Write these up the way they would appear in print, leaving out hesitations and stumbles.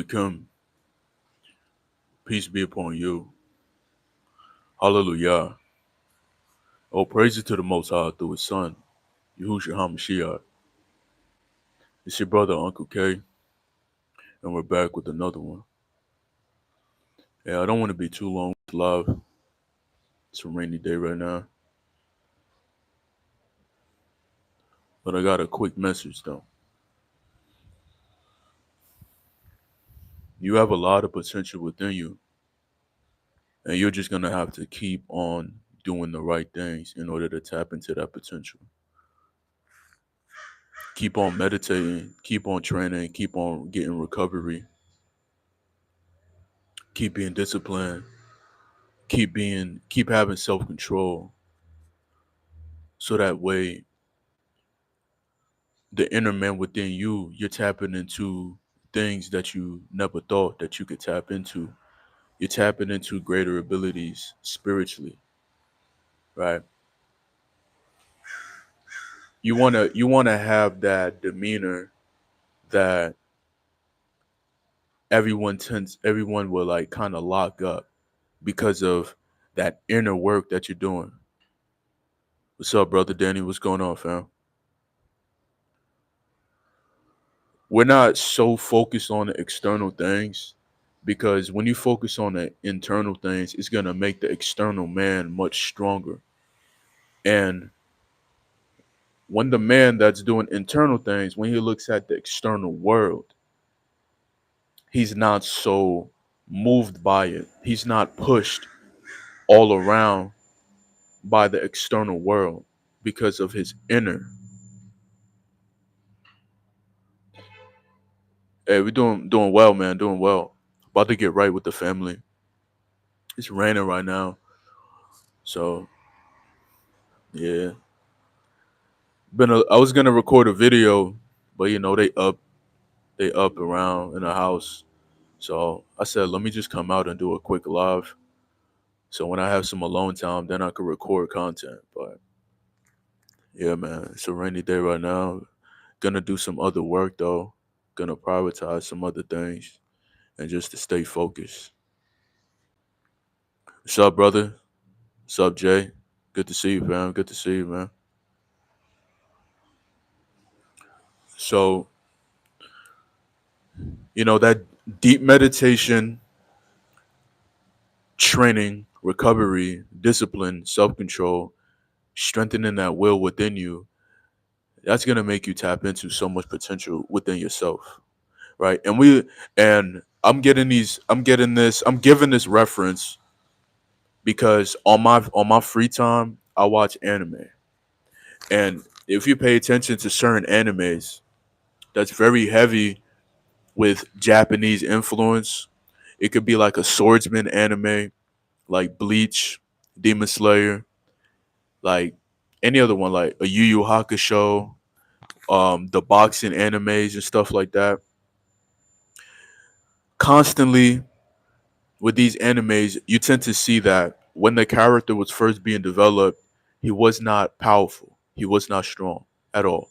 Come, peace be upon you. Hallelujah. Oh, praise to the Most High through His Son, Yahushua HaMashiach. It's your brother, Uncle K, and we're back with another one. Yeah, I don't want to be too long with live. It's a rainy day right now, but I got a quick message though. You have a lot of potential within you, and you're just gonna have to keep on doing the right things in order to tap into that potential. Keep on meditating, keep on training, keep on getting recovery, keep being disciplined, keep having self-control, so that way the inner man within you, you're tapping into things that you never thought that you could tap into. You're tapping into greater abilities spiritually, right? You wanna have that demeanor that everyone will like kind of lock up because of that inner work that you're doing. What's up, brother Danny? What's going on, fam? We're not so focused on the external things, because when you focus on the internal things, it's going to make the external man much stronger. And when the man that's doing internal things, when he looks at the external world, he's not so moved by it. He's not pushed all around by the external world because of his inner. Hey, we're doing well, man, doing well. About to get right with the family. It's raining right now. So yeah. I was gonna record a video, but they up around in the house. So I said, let me just come out and do a quick live. So when I have some alone time, then I could record content. But yeah, man, it's a rainy day right now. Gonna do some other work though. Gonna prioritize some other things and just to stay focused. What's up, brother? What's up, Jay? Good to see you, fam. Good to see you, man. So, that deep meditation, training, recovery, discipline, self control, strengthening that will within you, that's gonna make you tap into so much potential within yourself, right? And I'm giving this reference because on my free time I watch anime, and if you pay attention to certain animes that's very heavy with Japanese influence, it could be like a swordsman anime, like Bleach, Demon Slayer, like any other one, like a Yu Yu Hakusho, the boxing animes and stuff like that. Constantly with these animes, you tend to see that when the character was first being developed, he was not powerful, he was not strong at all,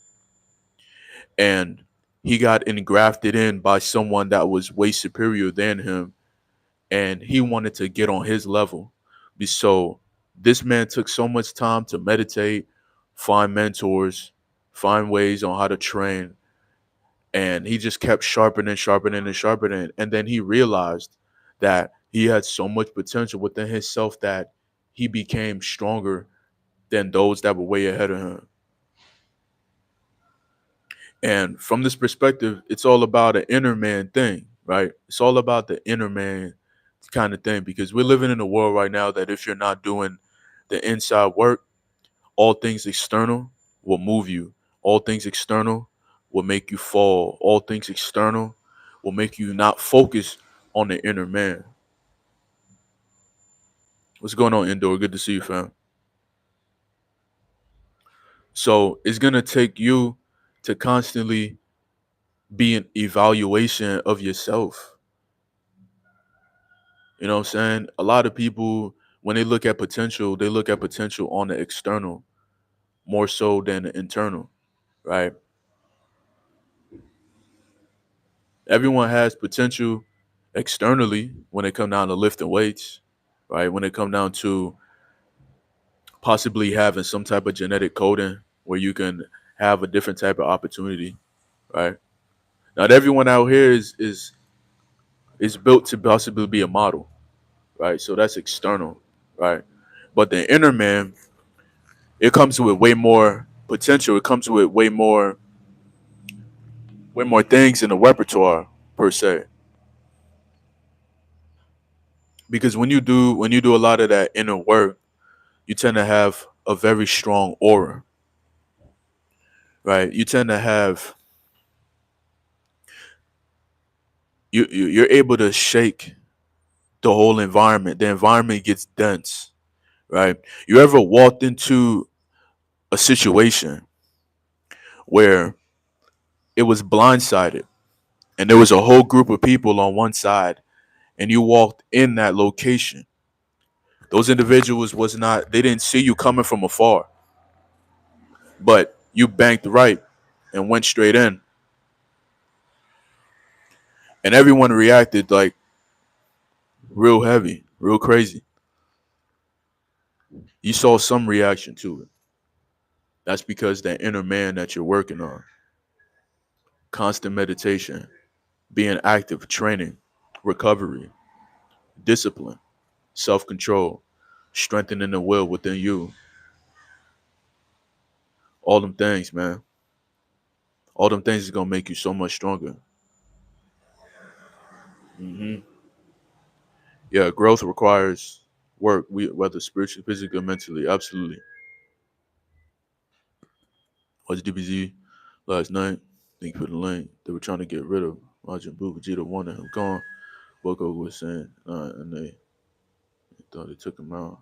and he got engrafted in by someone that was way superior than him, and he wanted to get on his level. So this man took so much time to meditate, find mentors, find ways on how to train, and he just kept sharpening, sharpening, and sharpening. And then he realized that he had so much potential within himself that he became stronger than those that were way ahead of him. And from this perspective, it's all about an inner man thing, right? It's all about the inner man kind of thing, because we're living in a world right now that if you're not doing the inside work, all things external will move you. All things external will make you fall. All things external will make you not focus on the inner man. What's going on, Indoor? Good to see you, fam. So it's gonna take you to constantly be an evaluation of yourself. You know what I'm saying? A lot of people, when they look at potential, they look at potential on the external more so than the internal, right? Everyone has potential externally when it come down to lifting weights, right? When it come down to possibly having some type of genetic coding where you can have a different type of opportunity, right? Not everyone out here is built to possibly be a model, right? So that's external, right? But the inner man, it comes with way more potential. It comes with way more things in the repertoire per se. Because when you do a lot of that inner work, you tend to have a very strong aura, right? You tend to have you're able to shake the whole environment. The environment gets dense, right? You ever walked into a situation where it was blindsided and there was a whole group of people on one side and you walked in that location. Those individuals was not they didn't see you coming from afar, but you banked right and went straight in and everyone reacted like real heavy, real crazy. You saw some reaction to it. That's because that inner man that you're working on, constant meditation, being active, training, recovery, discipline, self control, strengthening the will within you, all them things, man. All them things is gonna make you so much stronger. hmm Yeah, growth requires work, whether spiritually, physically, or mentally. Absolutely. Watched DBZ last night. Thank you for the link. They were trying to get rid of Majin Buu. Vegeta wanted him gone. Boko was saying, and they thought they took him out.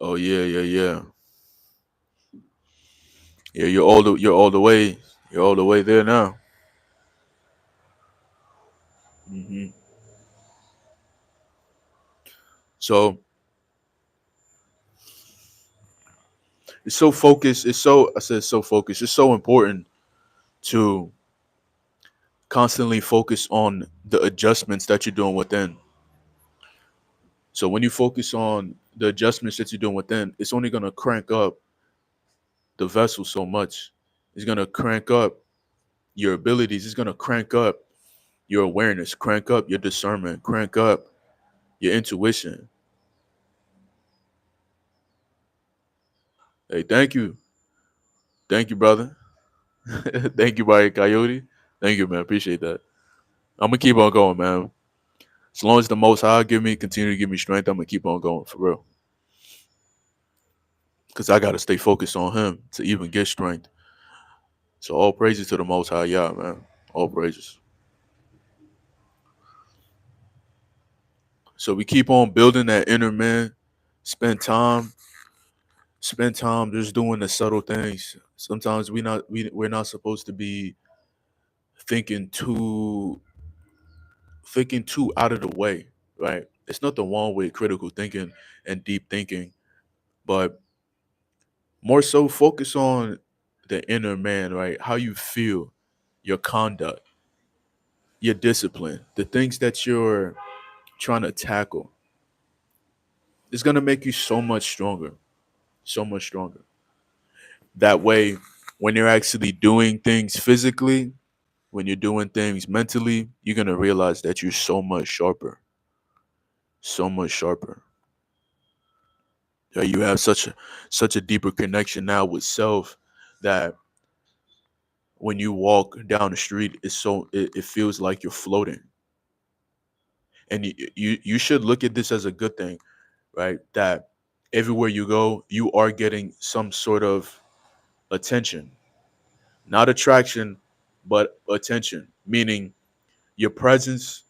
Oh yeah, yeah, yeah, yeah. You're all the way there now. hmm So it's so focused. I said so focused. It's so important to constantly focus on the adjustments that you're doing within. So when you focus on the adjustments that you're doing within, it's only gonna crank up the vessel so much. It's gonna crank up your abilities. It's gonna crank up your awareness, crank up your discernment, crank up your intuition. Hey, thank you, brother. Thank you, Barry Coyote. Thank you, man. Appreciate that. I'm gonna keep on going, man. As long as the Most High continue to give me strength, I'm gonna keep on going for real. Cause I gotta stay focused on Him to even get strength. So all praises to the Most High, yeah, man. All praises. So we keep on building that inner man. Spend time, spend time just doing the subtle things. Sometimes we're not supposed to be thinking too thinking too out of the way, right? It's nothing wrong with critical thinking and deep thinking, but more so focus on the inner man, right? How you feel, your conduct, your discipline, the things that you're trying to tackle. It's gonna make you so much stronger, so much stronger. That way, when you're actually doing things physically, when you're doing things mentally, you're gonna realize that you're so much sharper, so much sharper. You have such a deeper connection now with self that when you walk down the street, it feels like you're floating. And you should look at this as a good thing, right? That everywhere you go, you are getting some sort of attention, not attraction, but attention. Meaning your presence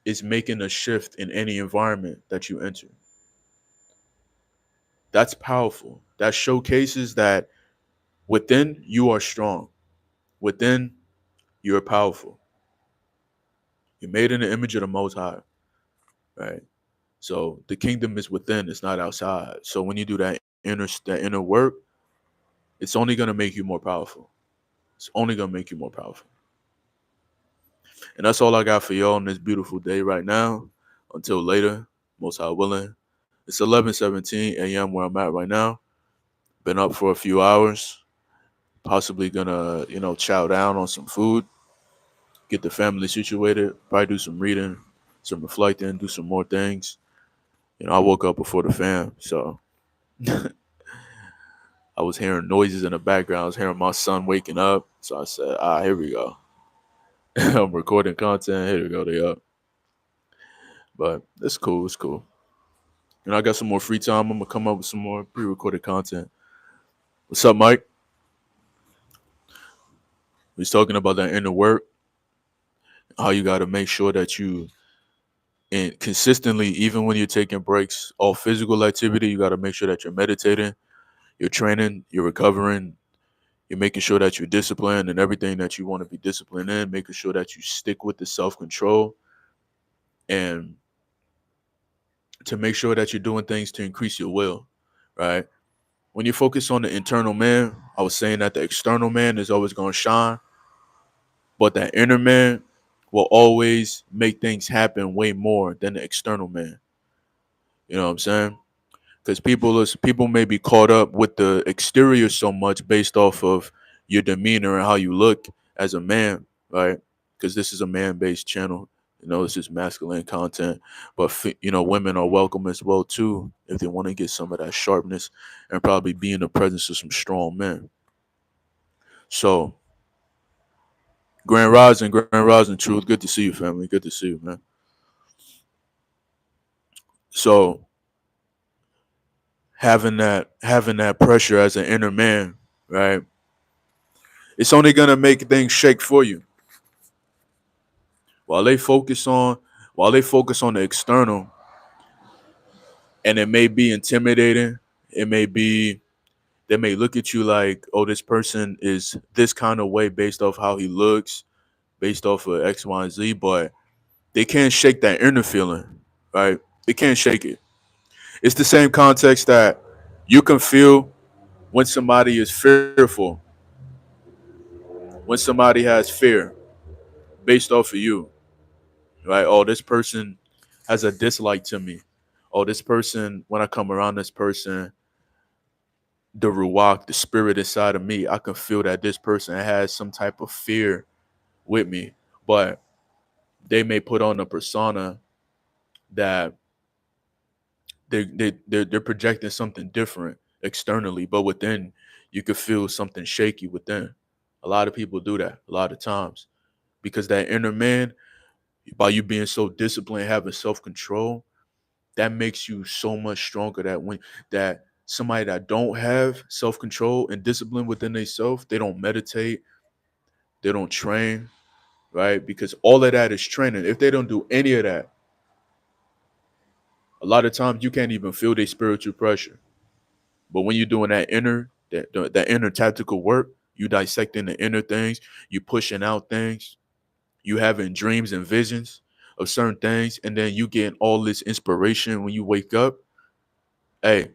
is making a shift in any environment that you enter. That's powerful. That showcases that within you are strong. Within you're powerful. You're made in the image of the Most High, right? So the kingdom is within; it's not outside. So when you do that inner work, it's only gonna make you more powerful. It's only gonna make you more powerful. And that's all I got for y'all on this beautiful day right now. Until later, most high willing. It's 11:17 a.m. where I'm at right now. Been up for a few hours. Possibly gonna, chow down on some food, get the family situated, probably do some reading, some reflecting, do some more things. I woke up before the fam, so I was hearing noises in the background. I was hearing my son waking up. So I said, here we go. I'm recording content. Here we go. They up. But it's cool. It's cool. I got some more free time. I'm going to come up with some more pre recorded content. What's up, Mike? We was talking about that inner work, how you got to make sure that you, and consistently, even when you're taking breaks, all physical activity, you got to make sure that you're meditating, you're training, you're recovering, you're making sure that you're disciplined and everything that you want to be disciplined in, making sure that you stick with the self control and to make sure that you're doing things to increase your will, right? When you focus on the internal man, I was saying that the external man is always going to shine, but that inner man will always make things happen way more than the external man. You know what I'm saying? Because people may be caught up with the exterior so much based off of your demeanor and how you look as a man, right? Because this is a man-based channel. This is masculine content, but women are welcome as well too if they want to get some of that sharpness and probably be in the presence of some strong men. So, Grand Rising, Truth. Good to see you, family. Good to see you, man. So, having that pressure as an inner man, right? It's only gonna make things shake for you. While they focus on while they focus on the external, and it may be intimidating, it may be they may look at you like, oh, this person is this kind of way based off how he looks, based off of X, Y, and Z, but they can't shake that inner feeling, right? They can't shake it. It's the same context that you can feel when somebody is fearful, when somebody has fear based off of you, right? Oh, this person has a dislike to me. Oh, this person, when I come around this person, the ruach, the spirit inside of me, I can feel that this person has some type of fear with me. But they may put on a persona that they're projecting something different externally, but within you could feel something shaky within. A lot of people do that a lot of times because that inner man, by you being so disciplined, having self-control, that makes you so much stronger that somebody that don't have self-control and discipline within themselves, they don't meditate, they don't train, right? Because all of that is training. If they don't do any of that, a lot of times you can't even feel their spiritual pressure. But when you're doing that inner tactical work, you dissecting the inner things, you pushing out things, you having dreams and visions of certain things, and then you getting all this inspiration when you wake up. Hey,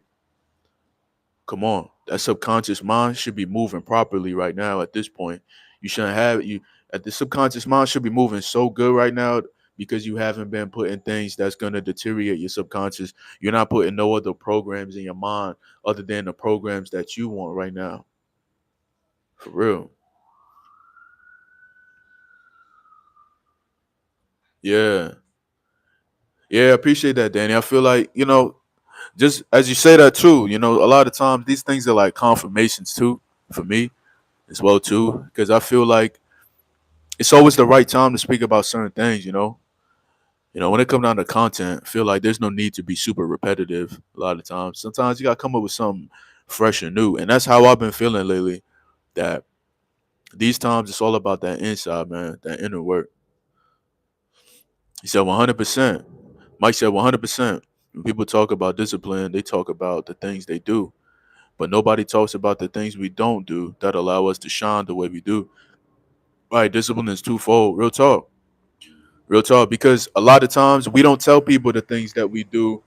come on. That subconscious mind should be moving properly right now at this point. You shouldn't have you at the subconscious mind should be moving so good right now because you haven't been putting things that's gonna deteriorate your subconscious. You're not putting no other programs in your mind other than the programs that you want right now. For real. Yeah. Yeah, I appreciate that, Danny. I feel like, just as you say that too, a lot of times these things are like confirmations too, for me as well too. Because I feel like it's always the right time to speak about certain things. When it comes down to content, I feel like there's no need to be super repetitive a lot of times. Sometimes you gotta come up with something fresh and new. And that's how I've been feeling lately. That these times it's all about that inside, man, that inner work. He said 100%. Mike said 100%. When people talk about discipline, they talk about the things they do. But nobody talks about the things we don't do that allow us to shine the way we do. Right, discipline is twofold. Real talk. Real talk. Because a lot of times we don't tell people the things that we do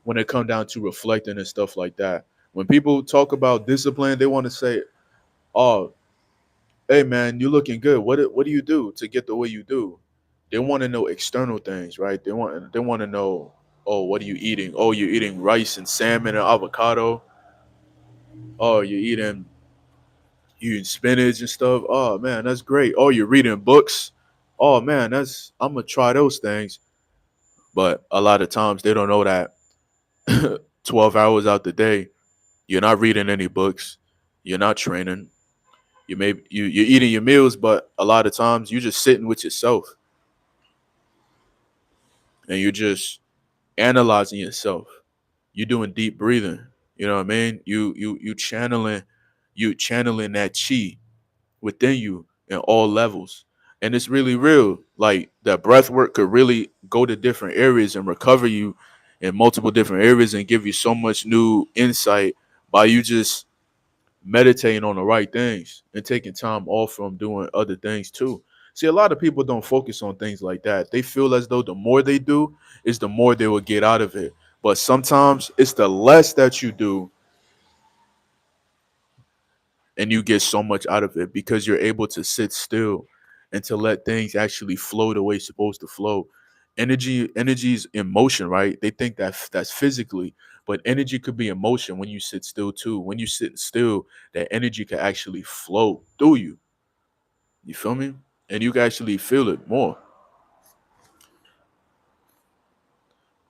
when it comes down to reflecting and stuff like that. When people talk about discipline, they want to say, oh, Hey man, you looking good. What do you do to get the way you do? They want to know external things, right? They want to know, oh, what are you eating? Oh, you're eating rice and salmon and avocado. Oh, you eating spinach and stuff. Oh man, that's great. Oh, you're reading books. Oh man, that's I'm gonna try those things. But a lot of times they don't know that 12 hours out the day, you're not reading any books. You're not training. You're eating your meals, but a lot of times you're just sitting with yourself and you're just analyzing yourself. You're doing deep breathing. You know what I mean? You channeling that chi within you in all levels. And it's really real. Like that breath work could really go to different areas and recover you in multiple different areas and give you so much new insight by you just meditating on the right things and taking time off from doing other things too. See, a lot of people don't focus on things like that. They feel as though the more they do is the more they will get out of it. But sometimes it's the less that you do and you get so much out of it because you're able to sit still and to let things actually flow the way it's supposed to flow. Energy is in motion, right? They think that that's physically, but energy could be in motion when you sit still too. When you sit still, that energy can actually flow through you. You feel me? And you can actually feel it more.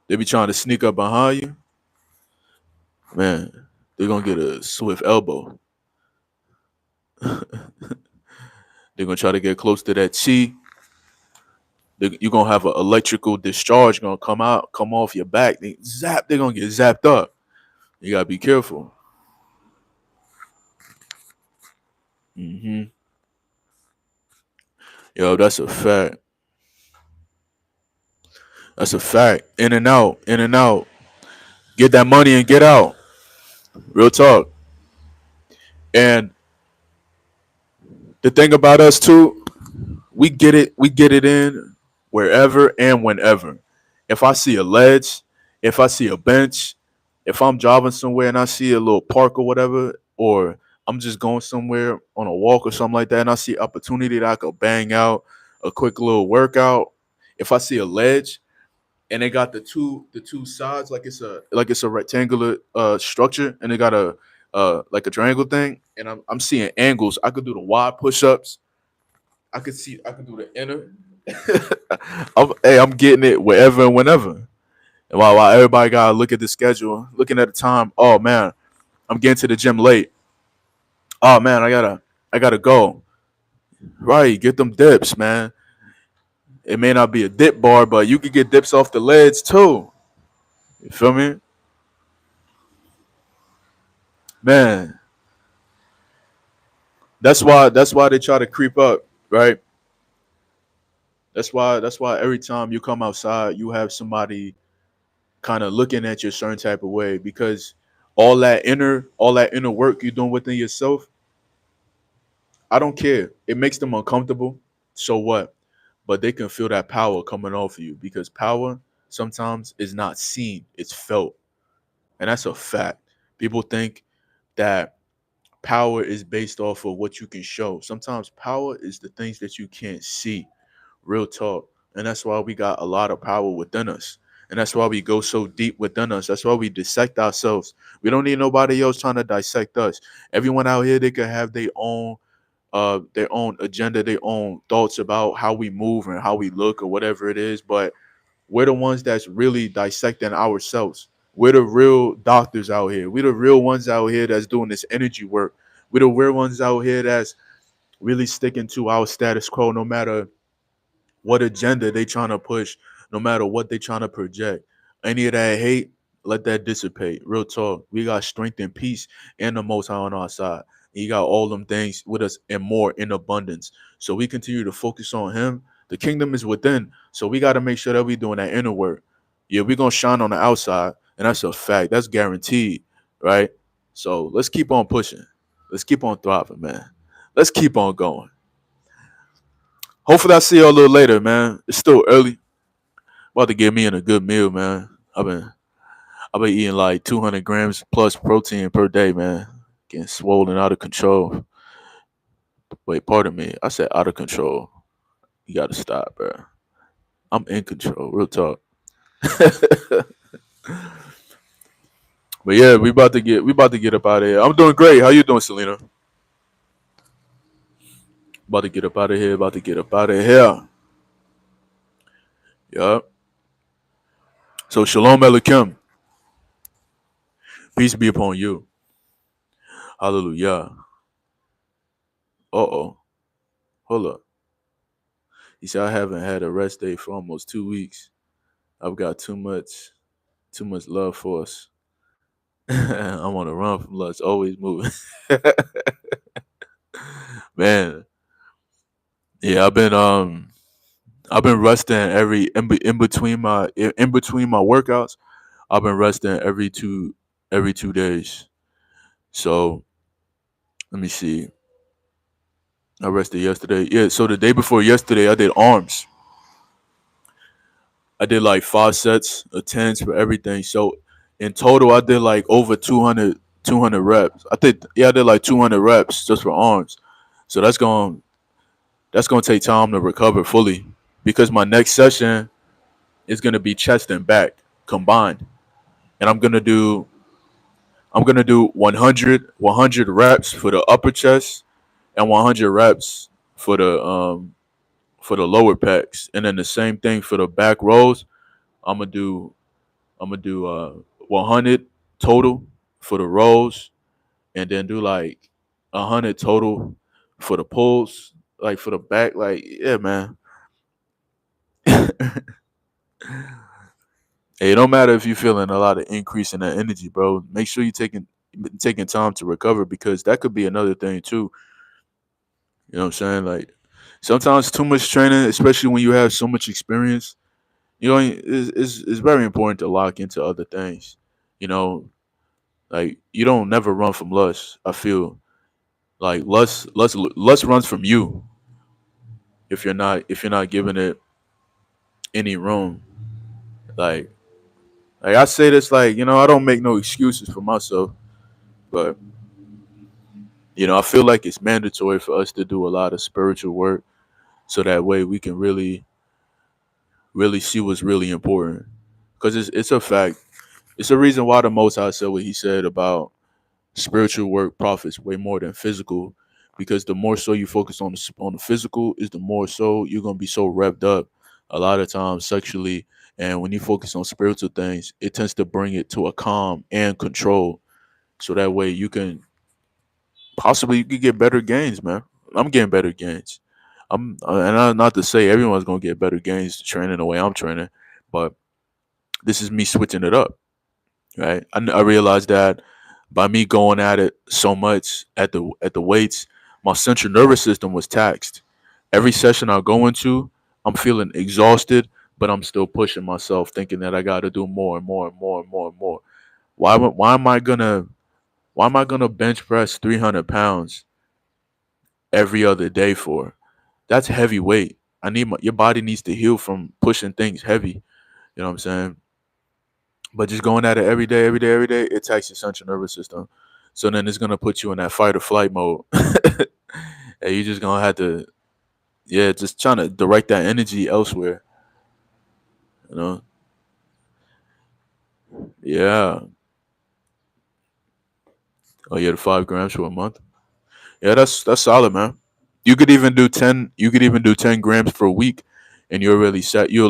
They be trying to sneak up behind you, man. They're gonna get a swift elbow. They're gonna try to get close to that chi. You're gonna have an electrical discharge gonna come off your back. They're gonna get zapped up. You gotta be careful. hmm Yo, that's a fact. That's a fact. In and out, in and out. Get that money and get out. Real talk. And the thing about us too, we get it in wherever and whenever. If I see a ledge, if I see a bench, if I'm driving somewhere and I see a little park or whatever, or I'm just going somewhere on a walk or something like that, and I see opportunity that I could bang out a quick little workout. If I see a ledge and they got the two sides like it's a rectangular structure and they got a like a triangle thing, and I'm seeing angles. I could do the wide push-ups. I could do the inner. I'm getting it wherever and whenever. And while everybody gotta look at the schedule, looking at the time, oh man, I'm getting to the gym late. Oh man, I gotta go. Right, get them dips, man. It may not be a dip bar, but you could get dips off the legs too. You feel me? Man, that's why they try to creep up, right? That's why every time you come outside, you have somebody kind of looking at you a certain type of way because all that inner work you're doing within yourself, I don't care. It makes them uncomfortable. So what? But they can feel that power coming off of you because power sometimes is not seen, it's felt. And that's a fact. People think that power is based off of what you can show. Sometimes power is the things that you can't see. Real talk. And that's why we got a lot of power within us. And that's why we go so deep within us. That's why we dissect ourselves. We don't need nobody else trying to dissect us. Everyone out here, they could have their own agenda, their own thoughts about how we move and how we look or whatever it is. But we're the ones that's really dissecting ourselves. We're the real doctors out here. We're the real ones out here that's doing this energy work. We're the real ones out here that's really sticking to our status quo no matter what agenda they trying to push, no matter what they trying to project. Any of that hate, let that dissipate. Real talk. We got strength and peace and the most high on our side. He got all them things with us and more in abundance. So we continue to focus on him. The kingdom is within. So we got to make sure that we doing that inner work. Yeah, we're gonna shine on the outside, and that's a fact. That's guaranteed, right? So let's keep on pushing. Let's keep on thriving, man. Let's keep on going. Hopefully I see you a little later, man. It's still early. About to get me in a good meal, man. I've been eating like 200 grams plus protein per day, man. Getting swollen out of control. Wait, pardon me. I said out of control. You gotta stop, bro. I'm in control. Real talk. But yeah, we about to get up out of here. I'm doing great. How you doing, Selena? About to get up out of here. About to get up out of here. Yup. So shalom aleichem. Peace be upon you. Hallelujah. Uh-oh. Hold up. You see, I haven't had a rest day for almost 2 weeks. I've got too much love for us. I'm on the run from lust, always moving. Man, yeah, I've been resting in between my workouts. I've been resting every 2 days. So let me see. I rested yesterday. Yeah, so the day before yesterday, I did arms. I did like 5 sets of tens for everything. So in total, I did like over 200 reps. I did like 200 reps just for arms. So that's gonna take time to recover fully because my next session is gonna be chest and back combined, and I'm gonna do 100 reps for the upper chest and 100 reps for the lower pecs, and then the same thing for the back rows. I'm gonna do I'm gonna do 100 total for the rows, and then do like 100 total for the pulls, like for the back. Like, yeah, man. Hey, it don't matter if you're feeling a lot of increase in that energy, bro. Make sure you're taking time to recover because that could be another thing too. You know what I'm saying? Like sometimes too much training, especially when you have so much experience, it's very important to lock into other things. You know, like you don't never run from lust. I feel like lust runs from you if you're not giving it any room. Like like I say this, like, I don't make no excuses for myself, but I feel like it's mandatory for us to do a lot of spiritual work so that way we can really see what's really important. Because it's a fact. It's a reason why the Most High said what He said about spiritual work profits way more than physical. Because the more so you focus on the physical, is the more so you're gonna be so revved up a lot of times sexually. And when you focus on spiritual things, it tends to bring it to a calm and control. So that way you could get better gains, man. I'm getting better gains. Not to say everyone's gonna get better gains training the way I'm training, but this is me switching it up, right? I realized that by me going at it so much at the weights, my central nervous system was taxed. Every session I go into, I'm feeling exhausted, but I'm still pushing myself, thinking that I got to do more and more and more and more and more. Why am I gonna bench press 300 pounds every other day for? That's heavy weight. Your body needs to heal from pushing things heavy. You know what I'm saying? But just going at it every day, every day, every day, it attacks your central nervous system. So then it's gonna put you in that fight or flight mode. And you just gonna have to, yeah, just trying to direct that energy elsewhere. You know? Yeah. Oh yeah, the 5 grams for a month. Yeah, that's solid, man. You could even do 10. You could even do 10 grams for a week, and you'll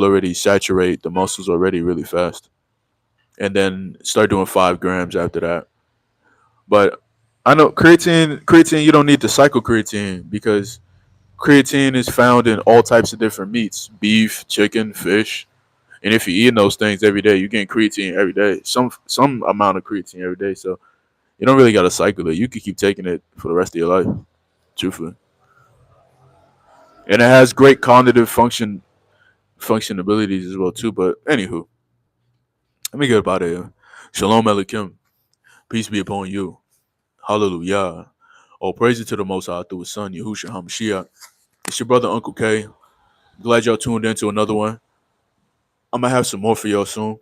already saturate the muscles already really fast, and then start doing 5 grams after that. But I know creatine. You don't need to cycle creatine because creatine is found in all types of different meats: beef, chicken, fish. And if you're eating those things every day, you're getting creatine every day. Some amount of creatine every day. So you don't really gotta cycle it. You could keep taking it for the rest of your life, truthfully. And it has great cognitive function abilities as well too. But anywho, let me get about it. Shalom Aleichem. Peace be upon you. Hallelujah. All praise to the Most High through His Son Yahushua Hamashiach. It's your brother Uncle K. Glad y'all tuned in to another one. I'm gonna have some more for y'all soon,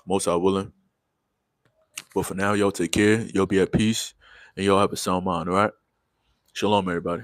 most High willing. But for now, y'all take care. Y'all be at peace, and y'all have a sound mind. All right. Shalom, everybody.